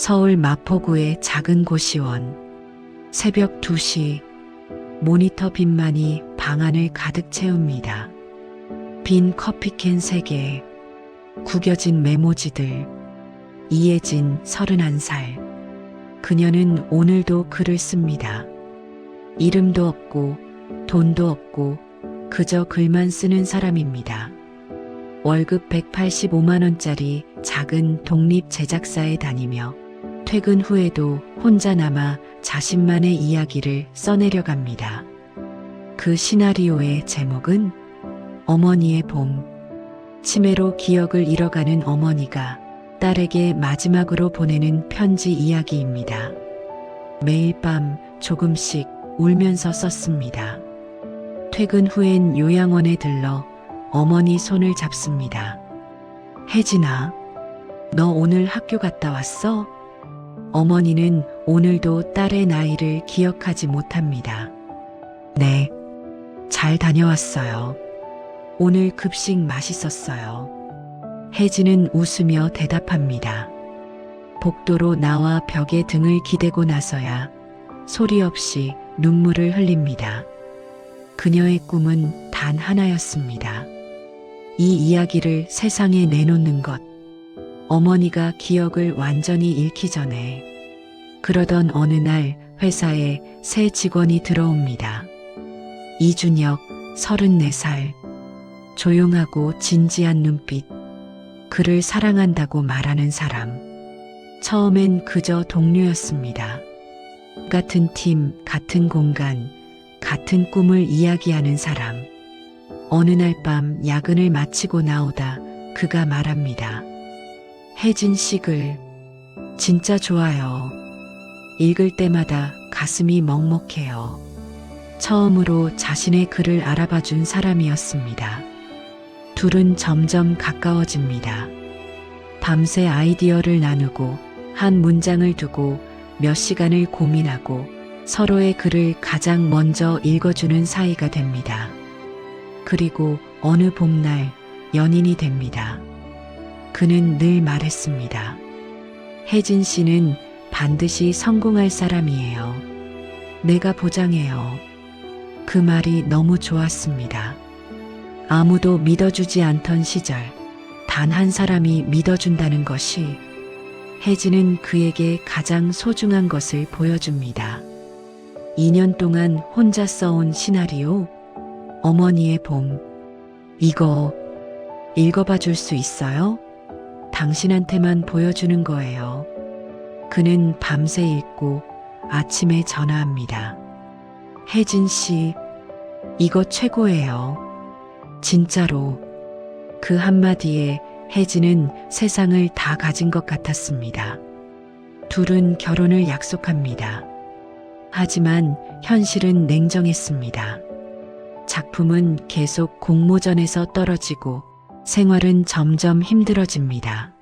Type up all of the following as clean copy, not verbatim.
서울 마포구의 작은 고시원. 새벽 2시 모니터 빛만이 방 안을 가득 채웁니다. 빈 커피캔 3개, 구겨진 메모지들. 이혜진 31살. 그녀는 오늘도 글을 씁니다. 이름도 없고 돈도 없고 그저 글만 쓰는 사람입니다. 월급 185만 원짜리 작은 독립 제작사에 다니며 퇴근 후에도 혼자 남아 자신만의 이야기를 써내려 갑니다. 그 시나리오의 제목은 어머니의 봄. 치매로 기억을 잃어가는 어머니가 딸에게 마지막으로 보내는 편지 이야기입니다. 매일 밤 조금씩 울면서 썼습니다. 퇴근 후엔 요양원에 들러 어머니 손을 잡습니다. 혜진아, 너 오늘 학교 갔다 왔어? 어머니는 오늘도 딸의 나이를 기억하지 못합니다. 네, 잘 다녀왔어요. 오늘 급식 맛있었어요. 혜진은 웃으며 대답합니다. 복도로 나와 벽에 등을 기대고 나서야 소리 없이 눈물을 흘립니다. 그녀의 꿈은 단 하나였습니다. 이 이야기를 세상에 내놓는 것. 어머니가 기억을 완전히 잃기 전에. 그러던 어느 날 회사에 새 직원이 들어옵니다. 이준혁, 34살. 조용하고 진지한 눈빛. 그를 사랑한다고 말하는 사람. 처음엔 그저 동료였습니다. 같은 팀, 같은 공간, 같은 꿈을 이야기하는 사람. 어느 날 밤 야근을 마치고 나오다 그가 말합니다. 혜진 씨 글 진짜 좋아요. 읽을 때마다 가슴이 먹먹해요. 처음으로 자신의 글을 알아봐준 사람이었습니다. 둘은 점점 가까워집니다. 밤새 아이디어를 나누고 한 문장을 두고 몇 시간을 고민하고 서로의 글을 가장 먼저 읽어주는 사이가 됩니다. 그리고 어느 봄날 연인이 됩니다. 그는 늘 말했습니다. 혜진 씨는 반드시 성공할 사람이에요. 내가 보장해요. 그 말이 너무 좋았습니다. 아무도 믿어주지 않던 시절, 단 한 사람이 믿어준다는 것이 혜진은 그에게 가장 소중한 것을 보여줍니다. 2년 동안 혼자 써온 시나리오, 어머니의 봄. 이거 읽어봐 줄 수 있어요? 당신한테만 보여주는 거예요. 그는 밤새 읽고 아침에 전화합니다. 혜진 씨, 이거 최고예요. 진짜로. 그 한마디에 혜진은 세상을 다 가진 것 같았습니다. 둘은 결혼을 약속합니다. 하지만 현실은 냉정했습니다. 작품은 계속 공모전에서 떨어지고 생활은 점점 힘들어집니다.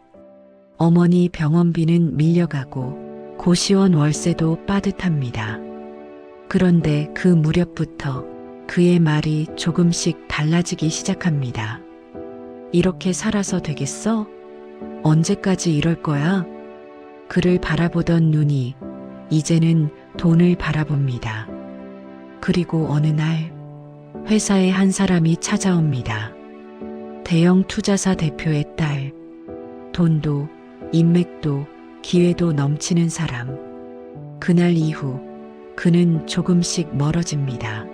어머니 병원비는 밀려가고 고시원 월세도 빠듯합니다. 그런데 그 무렵부터 그의 말이 조금씩 달라지기 시작합니다. 이렇게 살아서 되겠어? 언제까지 이럴 거야? 그를 바라보던 눈이 이제는 돈을 바라봅니다. 그리고 어느 날 회사에 한 사람이 찾아옵니다. 대형 투자사 대표의 딸. 돈도 인맥도 기회도 넘치는 사람. 그날 이후 그는 조금씩 멀어집니다.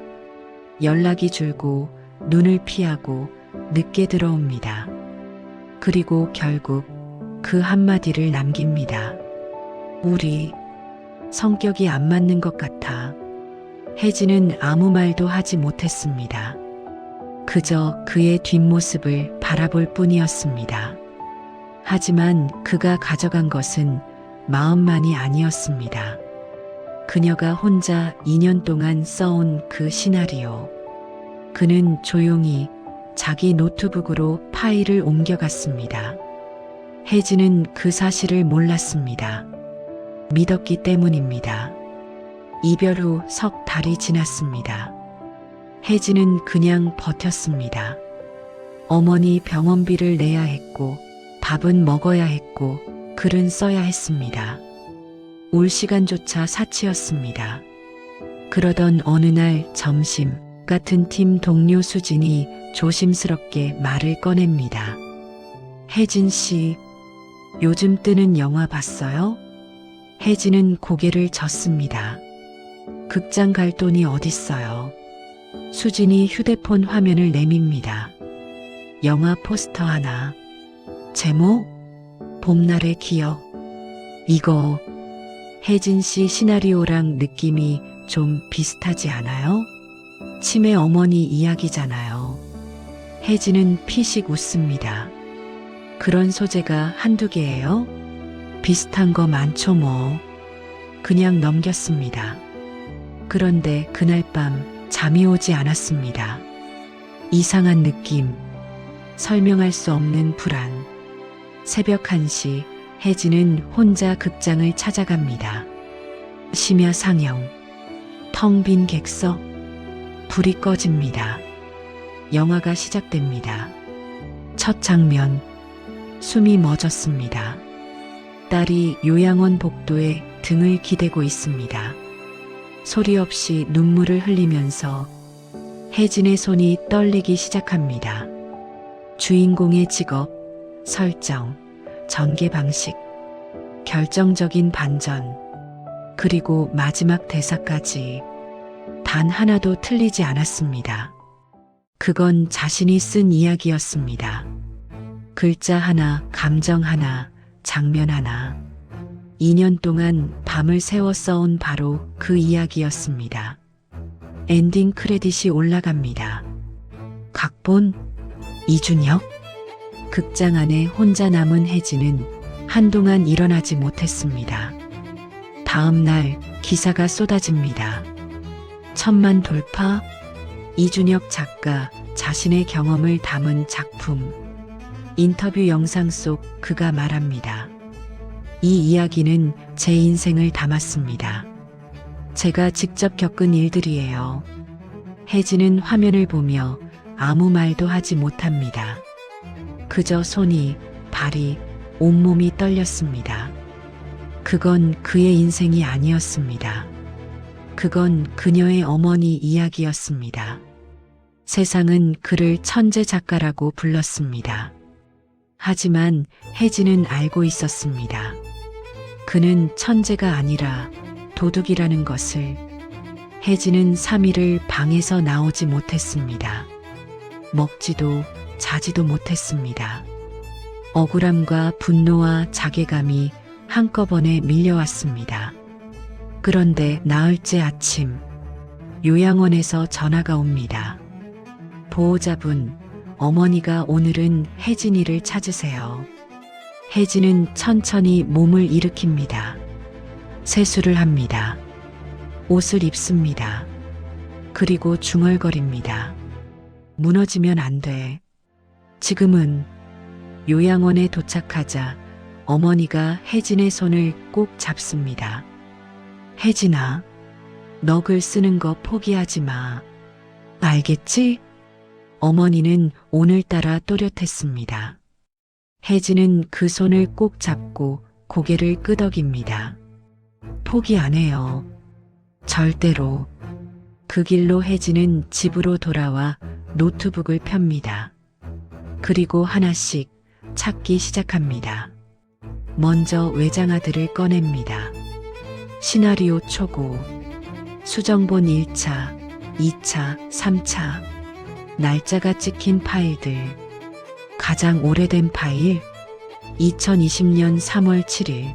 연락이 줄고 눈을 피하고 늦게 들어옵니다. 그리고 결국 그 한마디를 남깁니다. 우리 성격이 안 맞는 것 같아. 혜진은 아무 말도 하지 못했습니다. 그저 그의 뒷모습을 바라볼 뿐이었습니다. 하지만 그가 가져간 것은 마음만이 아니었습니다. 그녀가 혼자 2년 동안 써온 그 시나리오. 그는 조용히 자기 노트북으로 파일을 옮겨갔습니다. 혜진은 그 사실을 몰랐습니다. 믿었기 때문입니다. 이별 후 석 달이 지났습니다. 혜진은 그냥 버텼습니다. 어머니 병원비를 내야 했고 밥은 먹어야 했고 글은 써야 했습니다. 올 시간조차 사치였습니다. 그러던 어느 날 점심, 같은 팀 동료 수진이 조심스럽게 말을 꺼냅니다. 혜진 씨, 요즘 뜨는 영화 봤어요? 혜진은 고개를 젓습니다. 극장 갈 돈이 어딨어요. 수진이 휴대폰 화면을 내밉니다. 영화 포스터 하나. 제목? 봄날의 기억. 이거 혜진 씨 시나리오랑 느낌이 좀 비슷하지 않아요? 치매 어머니 이야기잖아요. 혜진은 피식 웃습니다. 그런 소재가 한두 개예요? 비슷한 거 많죠 뭐. 그냥 넘겼습니다. 그런데 그날 밤 잠이 오지 않았습니다. 이상한 느낌, 설명할 수 없는 불안. 새벽 1시 혜진은 혼자 극장을 찾아갑니다. 심야 상영, 텅 빈 객석, 불이 꺼집니다. 영화가 시작됩니다. 첫 장면, 숨이 멎었습니다. 딸이 요양원 복도에 등을 기대고 있습니다. 소리 없이 눈물을 흘리면서 혜진의 손이 떨리기 시작합니다. 주인공의 직업, 설정, 전개 방식, 결정적인 반전, 그리고 마지막 대사까지 단 하나도 틀리지 않았습니다. 그건 자신이 쓴 이야기였습니다. 글자 하나, 감정 하나, 장면 하나. 2년 동안 밤을 새워 써온 바로 그 이야기였습니다. 엔딩 크레딧이 올라갑니다. 각본 이준혁. 극장 안에 혼자 남은 혜진은 한동안 일어나지 못했습니다. 다음 날 기사가 쏟아집니다. 1000만 돌파, 이준혁 작가 자신의 경험을 담은 작품. 인터뷰 영상 속 그가 말합니다. 이 이야기는 제 인생을 담았습니다. 제가 직접 겪은 일들이에요. 혜진은 화면을 보며 아무 말도 하지 못합니다. 그저 손이, 발이, 온몸이 떨렸습니다. 그건 그의 인생이 아니었습니다. 그건 그녀의 어머니 이야기였습니다. 세상은 그를 천재 작가라고 불렀습니다. 하지만 혜진은 알고 있었습니다. 그는 천재가 아니라 도둑이라는 것을. 혜진은 3일을 방에서 나오지 못했습니다. 먹지도 자지도 못했습니다. 억울함과 분노와 자괴감이 한꺼번에 밀려왔습니다. 그런데 나흘째 아침, 요양원에서 전화가 옵니다. 보호자분, 어머니가 오늘은 혜진이를 찾으세요. 혜진은 천천히 몸을 일으킵니다. 세수를 합니다. 옷을 입습니다. 그리고 중얼거립니다. 무너지면 안 돼. 지금은. 요양원에 도착하자 어머니가 혜진의 손을 꼭 잡습니다. 혜진아, 너 글 쓰는 거 포기하지 마. 알겠지? 어머니는 오늘따라 또렷했습니다. 혜진은 그 손을 꼭 잡고 고개를 끄덕입니다. 포기 안 해요. 절대로. 그 길로 혜진은 집으로 돌아와 노트북을 펴니다. 그리고 하나씩 찾기 시작합니다. 먼저 외장하드를 꺼냅니다. 시나리오 초고, 수정본 1차, 2차, 3차, 날짜가 찍힌 파일들, 가장 오래된 파일, 2020년 3월 7일,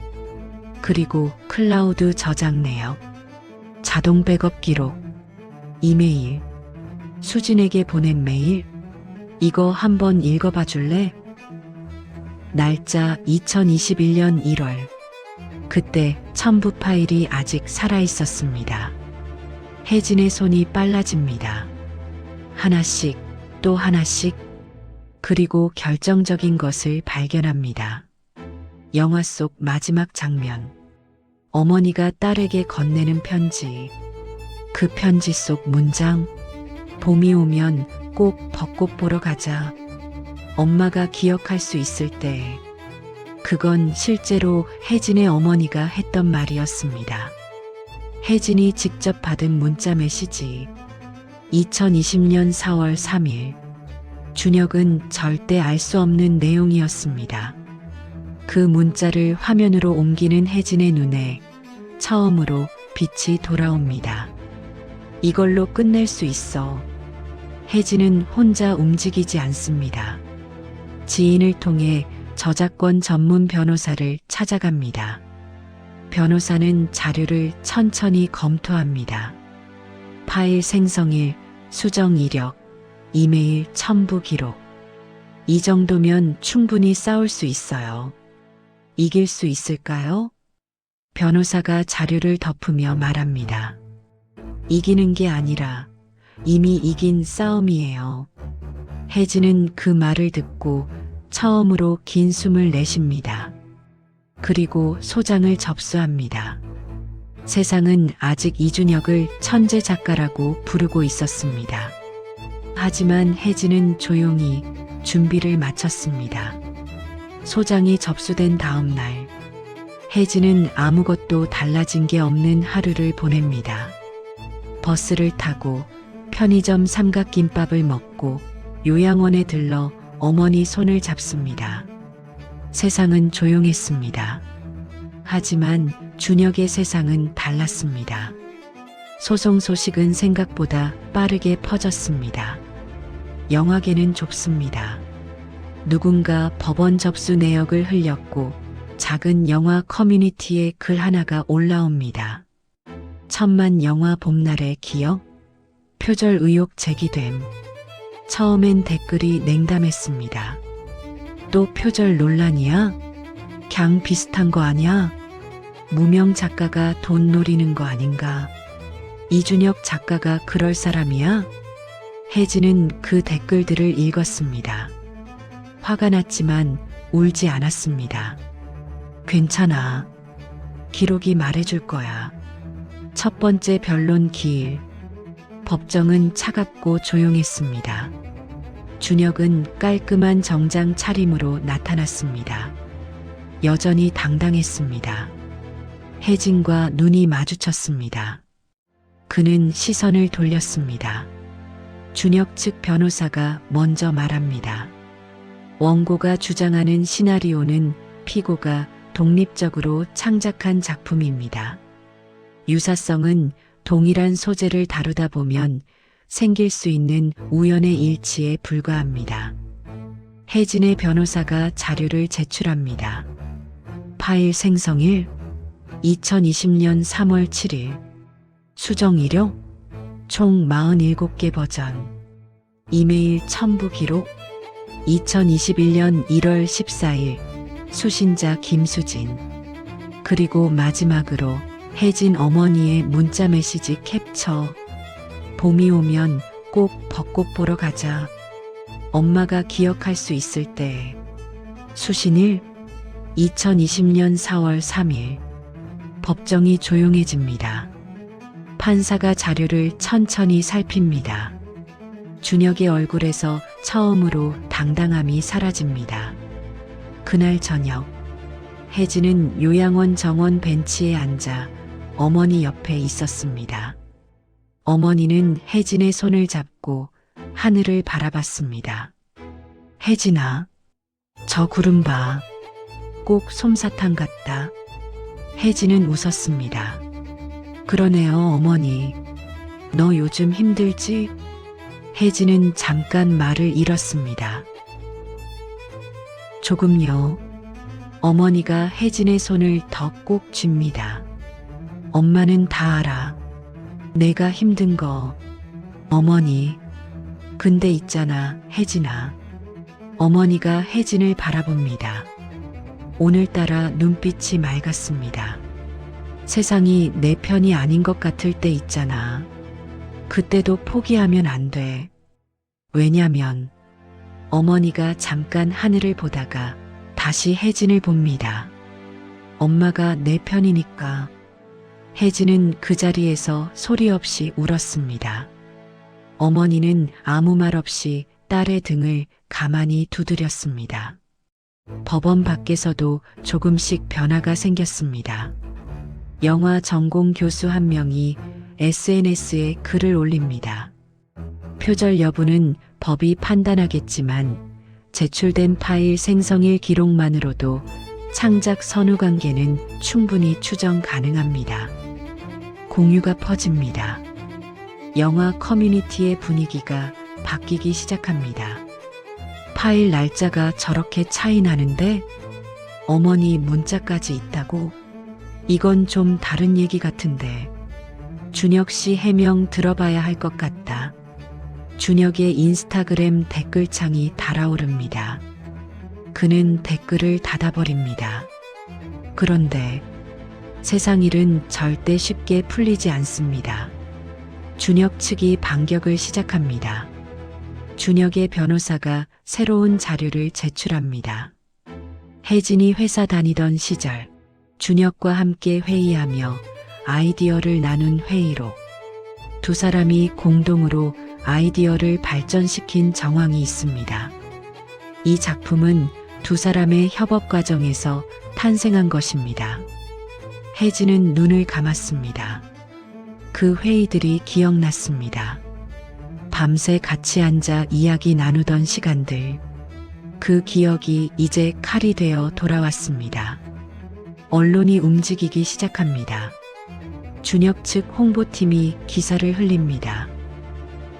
그리고 클라우드 저장 내역, 자동 백업 기록, 이메일, 수진에게 보낸 메일, 이거 한번 읽어봐 줄래? 날짜 2021년 1월. 그때 첨부 파일이 아직 살아있었습니다. 혜진의 손이 빨라집니다. 하나씩 또 하나씩. 그리고 결정적인 것을 발견합니다. 영화 속 마지막 장면. 어머니가 딸에게 건네는 편지. 그 편지 속 문장. 봄이 오면 꼭 벚꽃 보러 가자. 엄마가 기억할 수 있을 때. 그건 실제로 혜진의 어머니가 했던 말이었습니다. 혜진이 직접 받은 문자 메시지. 2020년 4월 3일. 준혁은 절대 알 수 없는 내용이었습니다. 그 문자를 화면으로 옮기는 혜진의 눈에 처음으로 빛이 돌아옵니다. 이걸로 끝낼 수 있어. 혜진은 혼자 움직이지 않습니다. 지인을 통해 저작권 전문 변호사를 찾아갑니다. 변호사는 자료를 천천히 검토합니다. 파일 생성일, 수정 이력, 이메일 첨부 기록. 이 정도면 충분히 싸울 수 있어요. 이길 수 있을까요? 변호사가 자료를 덮으며 말합니다. 이기는 게 아니라 이미 이긴 싸움이에요. 혜진은 그 말을 듣고 처음으로 긴 숨을 내쉽니다. 그리고 소장을 접수합니다. 세상은 아직 이준혁을 천재 작가라고 부르고 있었습니다. 하지만 혜진은 조용히 준비를 마쳤습니다. 소장이 접수된 다음 날, 혜진은 아무것도 달라진 게 없는 하루를 보냅니다. 버스를 타고 편의점 삼각김밥을 먹고 요양원에 들러 어머니 손을 잡습니다. 세상은 조용했습니다. 하지만 준혁의 세상은 달랐습니다. 소송 소식은 생각보다 빠르게 퍼졌습니다. 영화계는 좁습니다. 누군가 법원 접수 내역을 흘렸고 작은 영화 커뮤니티에 글 하나가 올라옵니다. 천만 영화 봄날의 기억? 표절 의혹 제기됨. 처음엔 댓글이 냉담했습니다. 또 표절 논란이야? 갱 비슷한 거 아니야? 무명 작가가 돈 노리는 거 아닌가? 이준혁 작가가 그럴 사람이야? 혜진은 그 댓글들을 읽었습니다. 화가 났지만 울지 않았습니다. 괜찮아. 기록이 말해줄 거야. 첫 번째 변론 기일. 법정은 차갑고 조용했습니다. 준혁은 깔끔한 정장 차림으로 나타났습니다. 여전히 당당했습니다. 혜진과 눈이 마주쳤습니다. 그는 시선을 돌렸습니다. 준혁 측 변호사가 먼저 말합니다. 원고가 주장하는 시나리오는 피고가 독립적으로 창작한 작품입니다. 유사성은 동일한 소재를 다루다 보면 생길 수 있는 우연의 일치에 불과합니다. 혜진의 변호사가 자료를 제출합니다. 파일 생성일 2020년 3월 7일 수정 이력 총 47개 버전 이메일 첨부 기록 2021년 1월 14일 수신자 김수진 그리고 마지막으로 혜진 어머니의 문자 메시지 캡처 봄이 오면 꼭 벚꽃 보러 가자. 엄마가 기억할 수 있을 때. 수신일 2020년 4월 3일. 법정이 조용해집니다. 판사가 자료를 천천히 살핍니다. 준혁의 얼굴에서 처음으로 당당함이 사라집니다. 그날 저녁, 혜진은 요양원 정원 벤치에 앉아 어머니 옆에 있었습니다. 어머니는 혜진의 손을 잡고 하늘을 바라봤습니다. 혜진아, 저 구름 봐. 꼭 솜사탕 같다. 혜진은 웃었습니다. 그러네요, 어머니. 너 요즘 힘들지? 혜진은 잠깐 말을 잃었습니다. 조금요. 어머니가 혜진의 손을 더 꼭 쥡니다. 엄마는 다 알아. 내가 힘든 거. 어머니. 근데 있잖아, 혜진아. 어머니가 혜진을 바라봅니다. 오늘따라 눈빛이 맑았습니다. 세상이 내 편이 아닌 것 같을 때 있잖아. 그때도 포기하면 안 돼. 왜냐면 어머니가 잠깐 하늘을 보다가 다시 혜진을 봅니다. 엄마가 내 편이니까. 혜진은 그 자리에서 소리 없이 울었습니다. 어머니는 아무 말 없이 딸의 등을 가만히 두드렸습니다. 법원 밖에서도 조금씩 변화가 생겼습니다. 영화 전공 교수 한 명이 SNS에 글을 올립니다. 표절 여부는 법이 판단하겠지만 제출된 파일 생성일 기록만으로도 창작 선후 관계는 충분히 추정 가능합니다. 공유가 퍼집니다. 영화 커뮤니티의 분위기가 바뀌기 시작합니다. 파일 날짜가 저렇게 차이 나는데 어머니 문자까지 있다고? 이건 좀 다른 얘기 같은데. 준혁 씨 해명 들어봐야 할 것 같다. 준혁의 인스타그램 댓글창이 달아오릅니다. 그는 댓글을 닫아버립니다. 그런데 세상 일은 절대 쉽게 풀리지 않습니다. 준혁 측이 반격을 시작합니다. 준혁의 변호사가 새로운 자료를 제출합니다. 혜진이 회사 다니던 시절 준혁과 함께 회의하며 아이디어를 나눈 회의록. 두 사람이 공동으로 아이디어를 발전시킨 정황이 있습니다. 이 작품은 두 사람의 협업 과정에서 탄생한 것입니다. 혜진은 눈을 감았습니다. 그 회의들이 기억났습니다. 밤새 같이 앉아 이야기 나누던 시간들. 그 기억이 이제 칼이 되어 돌아왔습니다. 언론이 움직이기 시작합니다. 준혁 측 홍보팀이 기사를 흘립니다.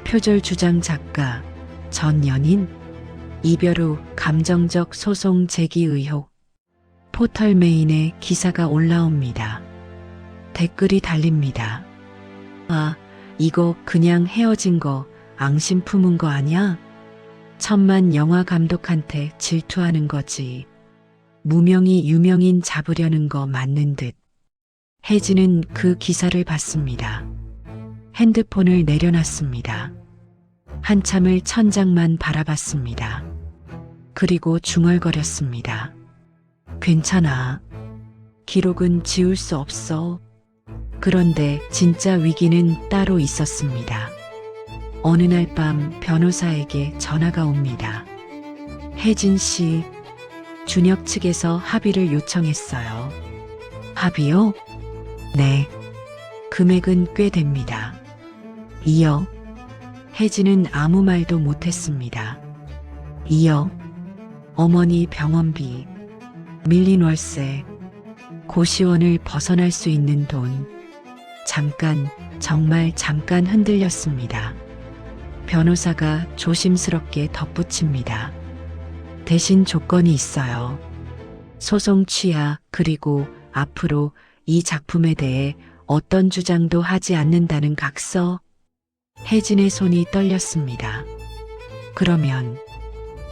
표절 주장 작가, 전 연인, 이별 후 감정적 소송 제기 의혹. 포털 메인에 기사가 올라옵니다. 댓글이 달립니다. 아, 이거 그냥 헤어진 거 앙심 품은 거 아냐? 천만 영화 감독한테 질투하는 거지. 무명이 유명인 잡으려는 거 맞는 듯. 혜진은 그 기사를 봤습니다. 핸드폰을 내려놨습니다. 한참을 천장만 바라봤습니다. 그리고 중얼거렸습니다. 괜찮아. 기록은 지울 수 없어. 그런데 진짜 위기는 따로 있었습니다. 어느 날 밤 변호사에게 전화가 옵니다. 혜진 씨, 준혁 측에서 합의를 요청했어요. 합의요? 네. 금액은 꽤 됩니다. 2억. 혜진은 아무 말도 못했습니다. 2억. 어머니 병원비, 밀린 월세, 고시원을 벗어날 수 있는 돈. 잠깐, 정말 잠깐 흔들렸습니다. 변호사가 조심스럽게 덧붙입니다. 대신 조건이 있어요. 소송 취하, 그리고 앞으로 이 작품에 대해 어떤 주장도 하지 않는다는 각서. 혜진의 손이 떨렸습니다. 그러면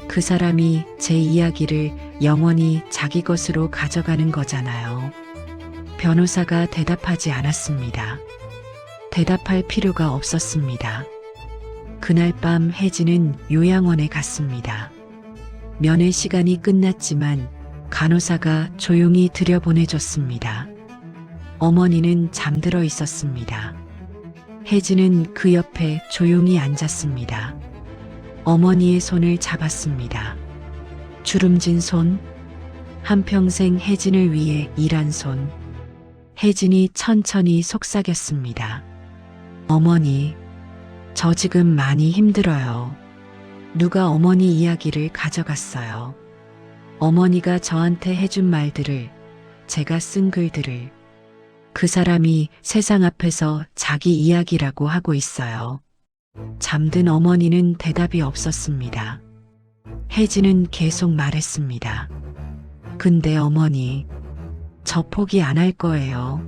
그 사람이 제 이야기를 영원히 자기 것으로 가져가는 거잖아요. 변호사가 대답하지 않았습니다. 대답할 필요가 없었습니다. 그날 밤 혜진은 요양원에 갔습니다. 면회 시간이 끝났지만 간호사가 조용히 들여보내줬습니다. 어머니는 잠들어 있었습니다. 혜진은 그 옆에 조용히 앉았습니다. 어머니의 손을 잡았습니다. 주름진 손, 한평생 혜진을 위해 일한 손. 혜진이 천천히 속삭였습니다. 어머니, 저 지금 많이 힘들어요. 누가 어머니 이야기를 가져갔어요. 어머니가 저한테 해준 말들을, 제가 쓴 글들을. 그 사람이 세상 앞에서 자기 이야기라고 하고 있어요. 잠든 어머니는 대답이 없었습니다. 혜진은 계속 말했습니다. 근데 어머니, 저 포기 안 할 거예요.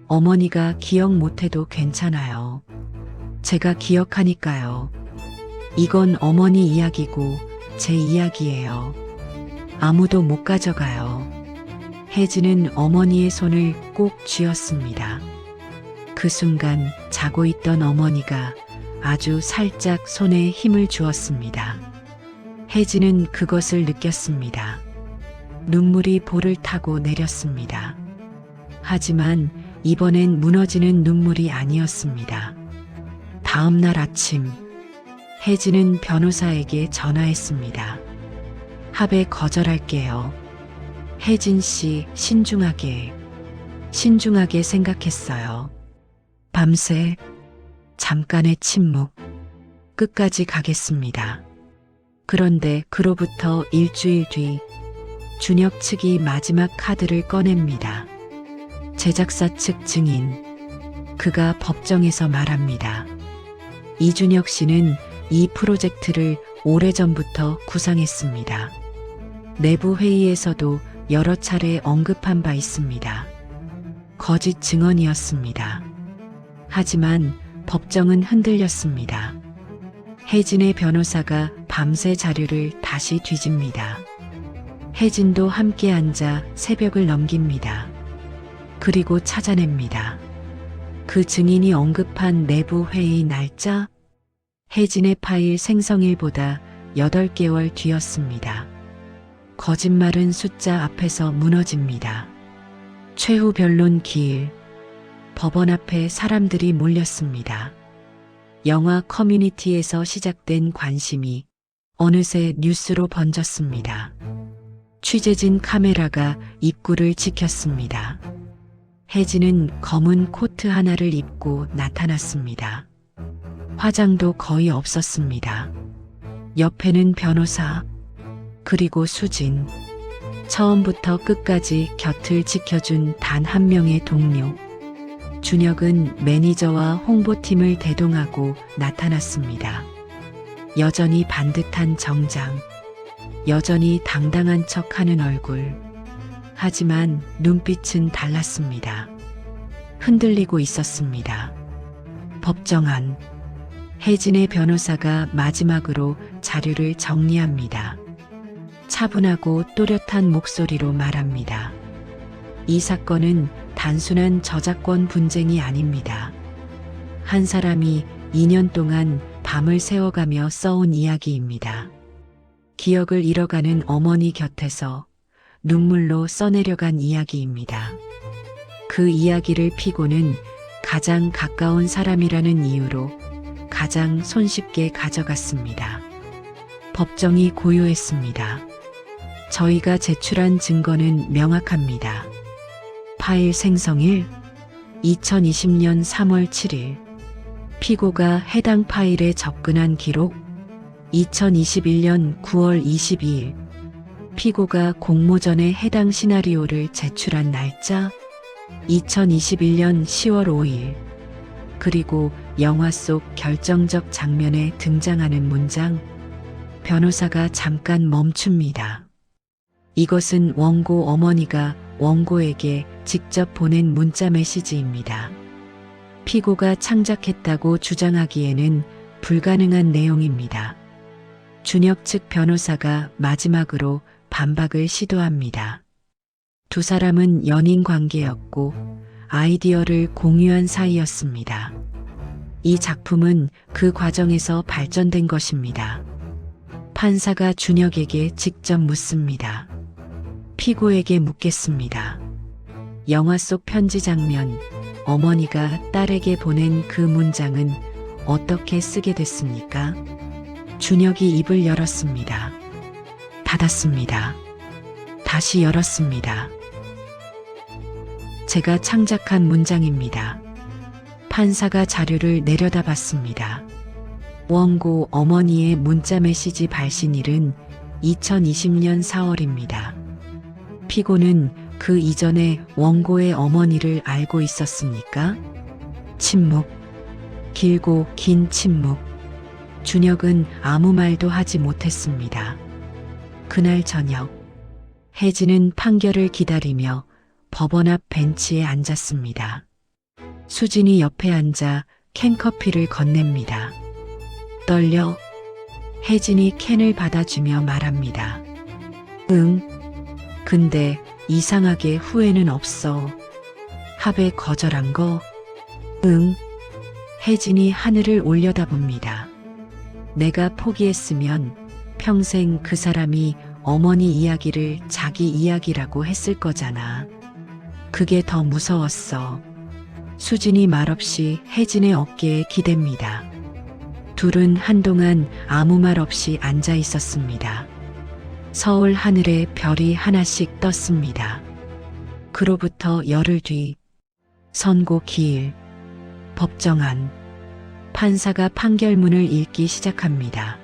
어머니가 기억 못해도 괜찮아요. 제가 기억하니까요. 이건 어머니 이야기고 제 이야기예요. 아무도 못 가져가요. 혜진은 어머니의 손을 꼭 쥐었습니다. 그 순간 자고 있던 어머니가 아주 살짝 손에 힘을 주었습니다. 혜진은 그것을 느꼈습니다. 눈물이 볼을 타고 내렸습니다. 하지만 이번엔 무너지는 눈물이 아니었습니다. 다음 날 아침, 혜진은 변호사에게 전화했습니다. 합의 거절할게요. 혜진 씨 신중하게 생각했어요. 밤새 잠깐의 침묵. 끝까지 가겠습니다. 그런데 그로부터 일주일 뒤 준혁 측이 마지막 카드를 꺼냅니다. 제작사 측 증인. 그가 법정에서 말합니다. 이준혁 씨는 이 프로젝트를 오래전부터 구상했습니다. 내부 회의에서도 여러 차례 언급한 바 있습니다. 거짓 증언이었습니다. 하지만 법정은 흔들렸습니다. 혜진의 변호사가 밤새 자료를 다시 뒤집니다. 혜진도 함께 앉아 새벽을 넘깁니다. 그리고 찾아냅니다. 그 증인이 언급한 내부 회의 날짜? 혜진의 파일 생성일보다 8개월 뒤였습니다. 거짓말은 숫자 앞에서 무너집니다. 최후 변론 기일. 법원 앞에 사람들이 몰렸습니다. 영화 커뮤니티에서 시작된 관심이 어느새 뉴스로 번졌습니다. 취재진 카메라가 입구를 지켰습니다. 혜진은 검은 코트 하나를 입고 나타났습니다. 화장도 거의 없었습니다. 옆에는 변호사, 그리고 수진. 처음부터 끝까지 곁을 지켜준 단 한 명의 동료. 준혁은 매니저와 홍보팀을 대동하고 나타났습니다. 여전히 반듯한 정장, 여전히 당당한 척하는 얼굴. 하지만 눈빛은 달랐습니다. 흔들리고 있었습니다. 법정 안. 혜진의 변호사가 마지막으로 자료를 정리합니다. 차분하고 또렷한 목소리로 말합니다. 이 사건은 단순한 저작권 분쟁이 아닙니다. 한 사람이 2년 동안 밤을 새워가며 써온 이야기입니다. 기억을 잃어가는 어머니 곁에서 눈물로 써내려간 이야기입니다. 그 이야기를 피고는 가장 가까운 사람이라는 이유로 가장 손쉽게 가져갔습니다. 법정이 고요했습니다. 저희가 제출한 증거는 명확합니다. 파일 생성일 2020년 3월 7일. 피고가 해당 파일에 접근한 기록 2021년 9월 22일. 피고가 공모전에 해당 시나리오를 제출한 날짜 2021년 10월 5일. 그리고 영화 속 결정적 장면에 등장하는 문장. 변호사가 잠깐 멈춥니다. 이것은 원고 어머니가 원고에게 직접 보낸 문자 메시지입니다. 피고가 창작했다고 주장하기에는 불가능한 내용입니다. 준혁 측 변호사가 마지막으로 반박을 시도합니다. 두 사람은 연인 관계였고 아이디어를 공유한 사이였습니다. 이 작품은 그 과정에서 발전된 것입니다. 판사가 준혁에게 직접 묻습니다. 피고에게 묻겠습니다. 영화 속 편지 장면, 어머니가 딸에게 보낸 그 문장은 어떻게 쓰게 됐습니까? 준혁이 입을 열었습니다. 닫았습니다. 다시 열었습니다. 제가 창작한 문장입니다. 판사가 자료를 내려다봤습니다. 원고 어머니의 문자 메시지 발신일은 2020년 4월입니다. 피고는 그 이전에 원고의 어머니를 알고 있었습니까? 침묵. 길고 긴 침묵. 준혁은 아무 말도 하지 못했습니다. 그날 저녁, 혜진은 판결을 기다리며 법원 앞 벤치에 앉았습니다. 수진이 옆에 앉아 캔커피를 건넵니다. 떨려? 혜진이 캔을 받아주며 말합니다. 응. 근데 이상하게 후회는 없어. 합의 거절한 거? 응. 혜진이 하늘을 올려다봅니다. 내가 포기했으면 평생 그 사람이 어머니 이야기를 자기 이야기라고 했을 거잖아. 그게 더 무서웠어. 수진이 말없이 혜진의 어깨에 기댑니다. 둘은 한동안 아무 말 없이 앉아 있었습니다. 서울 하늘에 별이 하나씩 떴습니다. 그로부터 열흘 뒤 선고 기일, 법정안, 판사가 판결문을 읽기 시작합니다.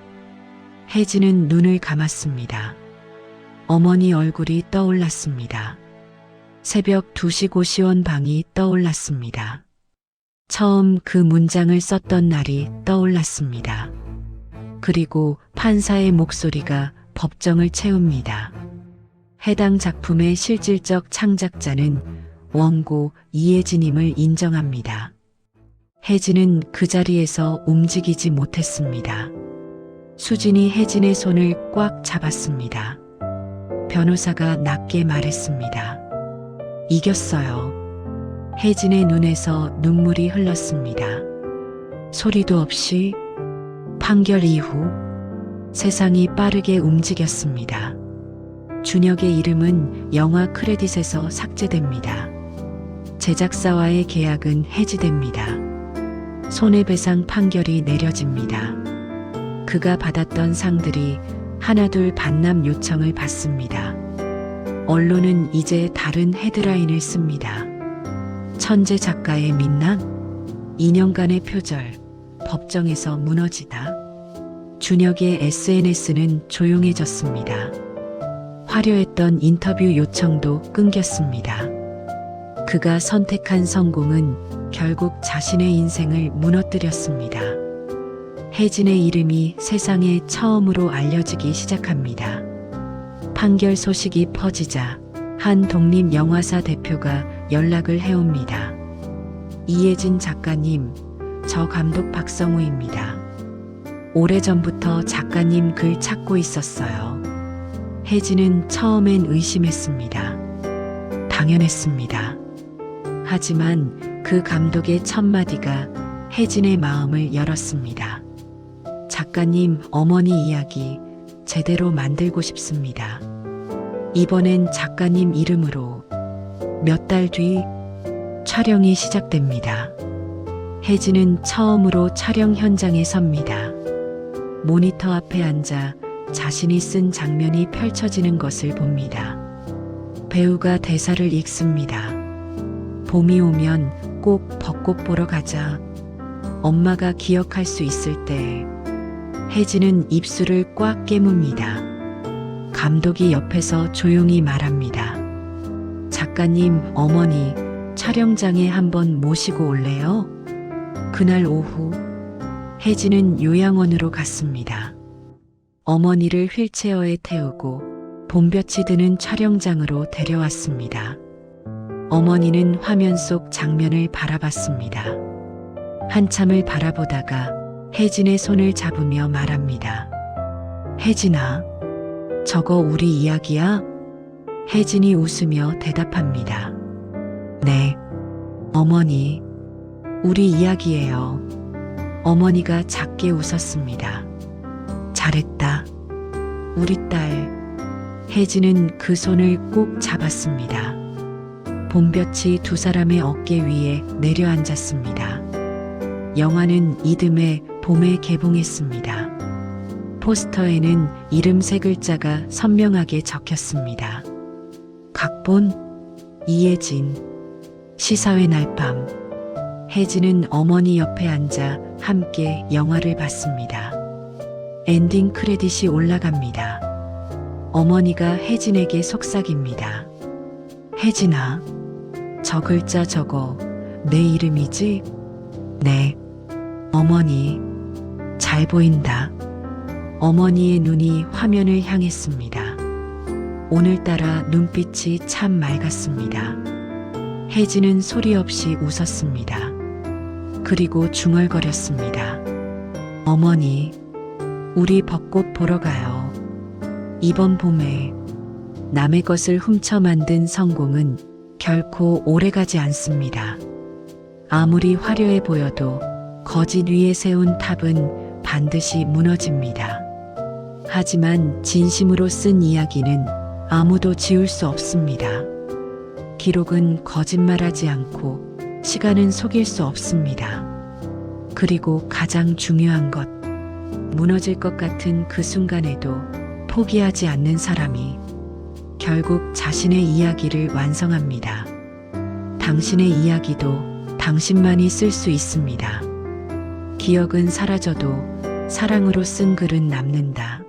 혜진은 눈을 감았습니다. 어머니 얼굴이 떠올랐습니다. 새벽 2시 고시원 방이 떠올랐습니다. 처음 그 문장을 썼던 날이 떠올랐습니다. 그리고 판사의 목소리가 법정을 채웁니다. 해당 작품의 실질적 창작자는 원고 이혜진임을 인정합니다. 혜진은 그 자리에서 움직이지 못했습니다. 수진이 혜진의 손을 꽉 잡았습니다. 변호사가 낮게 말했습니다. 이겼어요. 혜진의 눈에서 눈물이 흘렀습니다. 소리도 없이 판결 이후 세상이 빠르게 움직였습니다. 준혁의 이름은 영화 크레딧에서 삭제됩니다. 제작사와의 계약은 해지됩니다. 손해배상 판결이 내려집니다. 그가 받았던 상들이 하나둘 반납 요청을 받습니다. 언론은 이제 다른 헤드라인을 씁니다. 천재 작가의 민낯, 2년간의 표절, 법정에서 무너지다. 준혁의 SNS는 조용해졌습니다. 화려했던 인터뷰 요청도 끊겼습니다. 그가 선택한 성공은 결국 자신의 인생을 무너뜨렸습니다. 혜진의 이름이 세상에 처음으로 알려지기 시작합니다. 판결 소식이 퍼지자 한 독립영화사 대표가 연락을 해옵니다. 이혜진 작가님, 저 감독 박성우입니다. 오래전부터 작가님 글 찾고 있었어요. 혜진은 처음엔 의심했습니다. 당연했습니다. 하지만 그 감독의 첫마디가 혜진의 마음을 열었습니다. 작가님, 어머니 이야기 제대로 만들고 싶습니다. 이번엔 작가님 이름으로. 몇 달 뒤 촬영이 시작됩니다. 혜진은 처음으로 촬영 현장에 섭니다. 모니터 앞에 앉아 자신이 쓴 장면이 펼쳐지는 것을 봅니다. 배우가 대사를 읽습니다. 봄이 오면 꼭 벚꽃 보러 가자. 엄마가 기억할 수 있을 때. 혜진은 입술을 꽉 깨뭅니다. 감독이 옆에서 조용히 말합니다. 작가님, 어머니 촬영장에 한번 모시고 올래요? 그날 오후 혜진은 요양원으로 갔습니다. 어머니를 휠체어에 태우고 봄볕이 드는 촬영장으로 데려왔습니다. 어머니는 화면 속 장면을 바라봤습니다. 한참을 바라보다가 혜진의 손을 잡으며 말합니다. 혜진아, 저거 우리 이야기야? 혜진이 웃으며 대답합니다. 네, 어머니, 우리 이야기예요. 어머니가 작게 웃었습니다. 잘했다. 우리 딸. 혜진은 그 손을 꼭 잡았습니다. 봄볕이 두 사람의 어깨 위에 내려앉았습니다. 영화는 이듬해 봄에 개봉했습니다. 포스터에는 이름 세 글자가 선명하게 적혔습니다. 각본 이혜진. 시사회 날밤 혜진은 어머니 옆에 앉아 함께 영화를 봤습니다. 엔딩 크레딧이 올라갑니다. 어머니가 혜진에게 속삭입니다. 혜진아, 저 글자 저거 내 이름이지? 네, 어머니, 잘 보인다. 어머니의 눈이 화면을 향했습니다. 오늘따라 눈빛이 참 맑았습니다. 혜진은 소리 없이 웃었습니다. 그리고 중얼거렸습니다. 어머니, 우리 벚꽃 보러 가요. 이번 봄에. 남의 것을 훔쳐 만든 성공은 결코 오래가지 않습니다. 아무리 화려해 보여도 거짓 위에 세운 탑은 반드시 무너집니다. 하지만 진심으로 쓴 이야기는 아무도 지울 수 없습니다. 기록은 거짓말하지 않고 시간은 속일 수 없습니다. 그리고 가장 중요한 것, 무너질 것 같은 그 순간에도 포기하지 않는 사람이 결국 자신의 이야기를 완성합니다. 당신의 이야기도 당신만이 쓸 수 있습니다. 기억은 사라져도 사랑으로 쓴 글은 남는다.